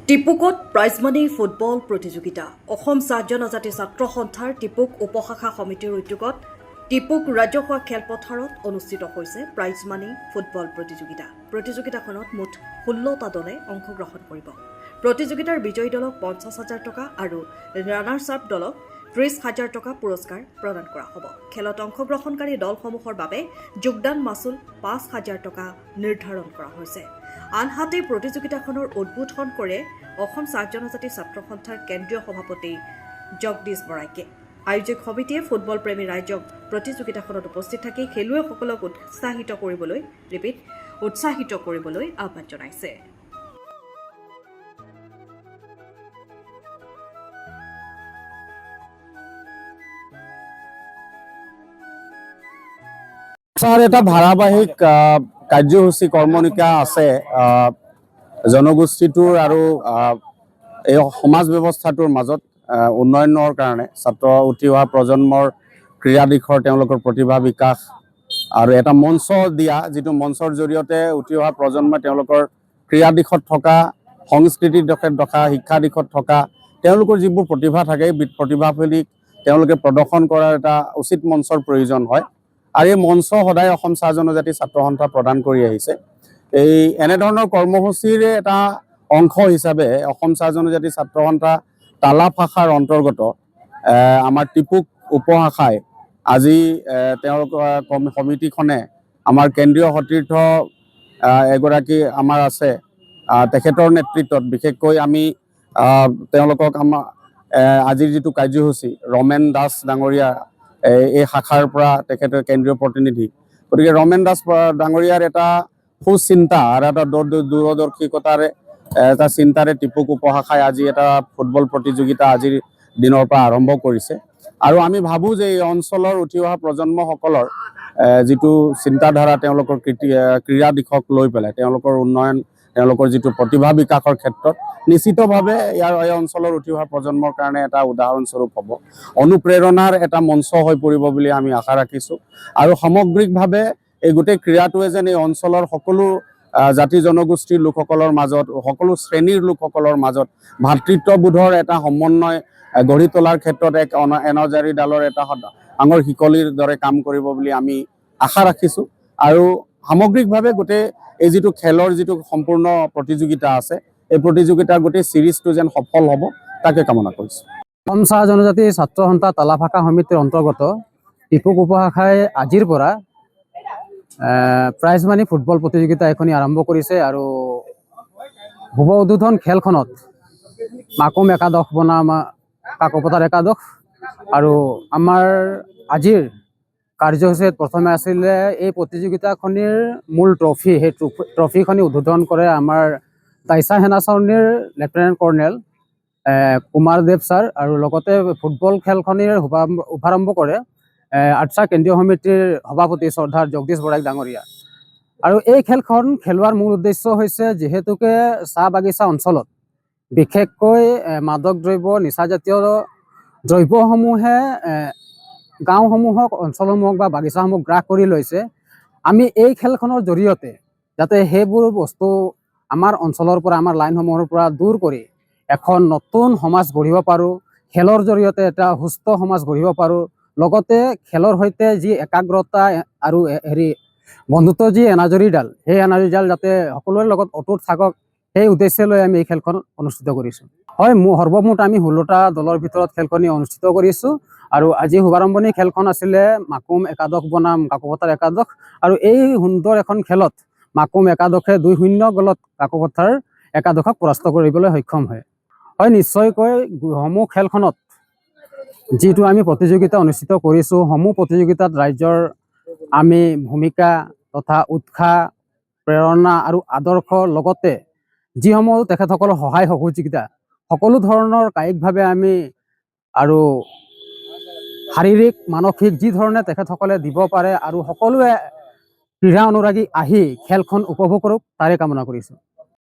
টিপুকত prize money football প্ৰতিযোগিতা অসম চাহ জনজাতি ছাত্ৰ সন্থাৰ টিপুক উপশাখা সমিতিৰ উদ্যোগত টিপুক ৰাজহুৱা খেলপথাৰত অনুষ্ঠিত হৈছে প্ৰাইজমানি ফুটবল প্ৰতিযোগিতা। প্ৰতিযোগিতাখনত মুঠ 16টা দলে অংশগ্ৰহণ কৰিব। প্ৰতিযোগিতাৰ বিজয়ী দলক 50,000 টকা আৰু ৰানাৰ্ছ আপ দলক 30,000 টকা পুৰস্কাৰ প্ৰদান কৰা হ'ব। খেলত অংশগ্ৰহণকাৰী দলসমূহৰ বাবে যোগদান মাচুল 5,000 টকা নিৰ্ধাৰণ কৰা হৈছে। আনহাতে প্ৰতিযোগিতাখনৰ উদ্বোধন কৰে অসম চাহ জনজাতি ছাত্ৰ সন্থাৰ কেন্দ্ৰীয় সভাপতি জগদীশ বৰাইকে। আয়োজক সমিতিয়ে ফুটবল প্ৰেমী ৰাইজক প্ৰতিযোগিতাখনত উপস্থিত থাকি খেলুৱৈসকলক উৎসাহিত কৰিবলৈ আহ্বান জনাইছে। ছাৰ এটা ধাৰাবাহিক কাৰ্যসূচী কৰ্মনিকা আছে জনগোষ্ঠীটোৰ আৰু এই সমাজ ব্যৱস্থাটোৰ মাজত উন্নয়নৰ কাৰণে ছাত্ৰ উঠি অহা প্ৰজন্মৰ ক্ৰীড়া দিশৰ তেওঁলোকৰ প্ৰতিভা বিকাশ আৰু এটা মঞ্চ দিয়া, যিটো মঞ্চৰ জৰিয়তে উঠি অহা প্ৰজন্মই তেওঁলোকৰ ক্ৰীড়া দিশত থকা, সংস্কৃতিৰ দিশত থকা, শিক্ষা দিশত থকা তেওঁলোকৰ যিবোৰ প্ৰতিভা থাকে এই প্ৰতিভাখিনিক তেওঁলোকে প্ৰদৰ্শন কৰাৰ এটা উচিত মঞ্চৰ প্ৰয়োজন হয়। আৰু এই মঞ্চ সদায় অসম চাহ জনজাতি ছাত্ৰ সন্থা প্ৰদান কৰি আহিছে। এই এনেধৰণৰ কৰ্মসূচীৰে এটা অংশ হিচাপে অসম চাহ জনজাতি ছাত্ৰ সন্থা তালা শাখাৰ অন্তৰ্গত আমাৰ টিপুক উপশাখাই আজি তেওঁলোকৰ সমিতিখনে আমাৰ কেন্দ্ৰীয় সতীৰ্থ এগৰাকী আমাৰ আছে, তেখেতৰ নেতৃত্বত বিশেষকৈ আমি তেওঁলোকক আমাৰ আজিৰ যিটো কাৰ্যসূচী ৰমেন দাস ডাঙৰীয়া এই শাখাৰ পৰা তেখেতৰ কেন্দ্ৰীয় প্ৰতিনিধি, গতিকে ৰমেন দাস ডাঙৰীয়াৰ এটা সুচিন্তা আৰু এটা দূৰদৰ্শিকতাৰে এটা চিন্তাৰে টিপুক উপশাখাই আজি এটা ফুটবল প্ৰতিযোগিতা আজিৰ দিনৰ পৰা আৰম্ভ কৰিছে। আৰু আমি ভাবোঁ যে এই অঞ্চলৰ উঠি অহা প্ৰজন্মসকলৰ যিটো চিন্তাধাৰা তেওঁলোকৰ ক্ৰীড়া দিশক লৈ পেলাই তেওঁলোকৰ উন্নয়ন, তেওঁলোকৰ যিটো প্ৰতিভা বিকাশৰ ক্ষেত্ৰত নিশ্চিতভাৱে এই অঞ্চলৰ উঠি অহা প্ৰজন্মৰ কাৰণে এটা উদাহৰণস্বৰূপ হ'ব, অনুপ্ৰেৰণাৰ এটা মঞ্চ হৈ পৰিব বুলি আমি আশা ৰাখিছোঁ। আৰু সামগ্ৰিকভাৱে এই গোটেই ক্ৰীড়াটোৱে যেন এই অঞ্চলৰ সকলো জাতি জনগোষ্ঠীৰ লোকসকলৰ মাজত, সকলো শ্ৰেণীৰ লোকসকলৰ মাজত ভাতৃত্ববোধৰ এটা সমন্বয় গঢ়ি তোলাৰ ক্ষেত্ৰত এক এনাৰ্জাৰীডালৰ এটা ডাঙৰ শিকলিৰ দৰে কাম কৰিব বুলি আমি আশা ৰাখিছোঁ। আৰু সামগ্ৰিকভাৱে গোটেই এই যিটো খেলৰ যিটো সম্পূৰ্ণ প্ৰতিযোগিতা আছে এই প্ৰতিযোগিতাৰ গোটেই চিৰিজটো যেন সফল হ'ব তাকে কামনা কৰিছোঁ। অসম চাহ জনজাতি ছাত্ৰ সন্থা তালা শাখা সমিতিৰ অন্তৰ্গত টিপুক উপশাখাই আজিৰ পৰা প্ৰাইজমানি ফুটবল প্ৰতিযোগিতা এখনি আৰম্ভ কৰিছে। আৰু শুভ উদ্বোধন খেলখনত মাকুম একাদশ বনাম কাকপথাৰ একাদশ। আৰু আমাৰ আজিৰ কাৰ্যসূচীত প্ৰথমে আছিলে এই প্ৰতিযোগিতাখনিৰ মূল ট্ৰফি, সেই ট্ৰফিখনি উদ্বোধন কৰে আমাৰ তাইছা সেনা ছাউনীৰ লেফটেনেণ্ট কৰ্ণেল কুমাৰ দেৱ ছাৰ, আৰু লগতে ফুটবল খেলখনিৰ শুভাৰম্ভ কৰে আৰ্টছা কেন্দ্ৰীয় সমিতিৰ সভাপতি শ্ৰদ্ধাৰ জগদীশ বৰাইক ডাঙৰীয়া। আৰু এই খেলখন খেলোৱাৰ মূল উদ্দেশ্য হৈছে যিহেতুকে চাহ বাগিচা অঞ্চলত বিশেষকৈ মাদক দ্ৰব্য, নিচাজাতীয় দ্ৰব্যসমূহে গাঁওসমূহক, অঞ্চলসমূহক বা বাগিচাসমূহক গ্ৰাস কৰি লৈছে। আমি এই খেলখনৰ জৰিয়তে যাতে সেইবোৰ বস্তু আমাৰ অঞ্চলৰ পৰা, আমাৰ লাইনসমূহৰ পৰা দূৰ কৰি এখন নতুন সমাজ গঢ়িব পাৰোঁ, খেলৰ জৰিয়তে এটা সুস্থ সমাজ গঢ়িব পাৰোঁ, লগতে খেলৰ সৈতে যি একাগ্ৰতা আৰু বন্ধুত্বৰ যি এনাজৰীডাল, সেই এনাজৰীডাল যাতে সকলোৰে লগত অটুট থাকক, সেই উদ্দেশ্যে লৈ আমি এই খেলখন অনুষ্ঠিত কৰিছোঁ। হয়, সৰ্বমুঠ আমি 16টা দলৰ ভিতৰত খেলখনি অনুষ্ঠিত কৰিছোঁ। আৰু আজি শুভাৰম্ভণি খেলখন আছিলে মাকুম একাদশ বনাম কাকপথাৰ একাদশ। আৰু এই সুন্দৰ এখন খেলত মাকুম একাদশে 2-0 গলত কাকপথাৰ একাদশক পৰাস্ত কৰিবলৈ সক্ষম হয়। হয়, নিশ্চয়কৈ সমূহ খেলখনত যিটো আমি প্ৰতিযোগিতা অনুষ্ঠিত কৰিছোঁ, সমূহ প্ৰতিযোগিতাত ৰাইজৰ আমি ভূমিকা তথা উৎসাহ, প্ৰেৰণা আৰু আদৰ্শ, লগতে যিসমূহ তেখেতসকলৰ সহায় সহযোগিতা, সকলো ধৰণৰ কায়িকভাৱে আমি আৰু শাৰীৰিক মানসিক যি ধৰণে তেখেতসকলে দিব পাৰে আৰু সকলোৱে ক্ৰীড়া অনুৰাগী আহি খেলখন উপভোগ কৰক তাৰে কামনা কৰিছোঁ।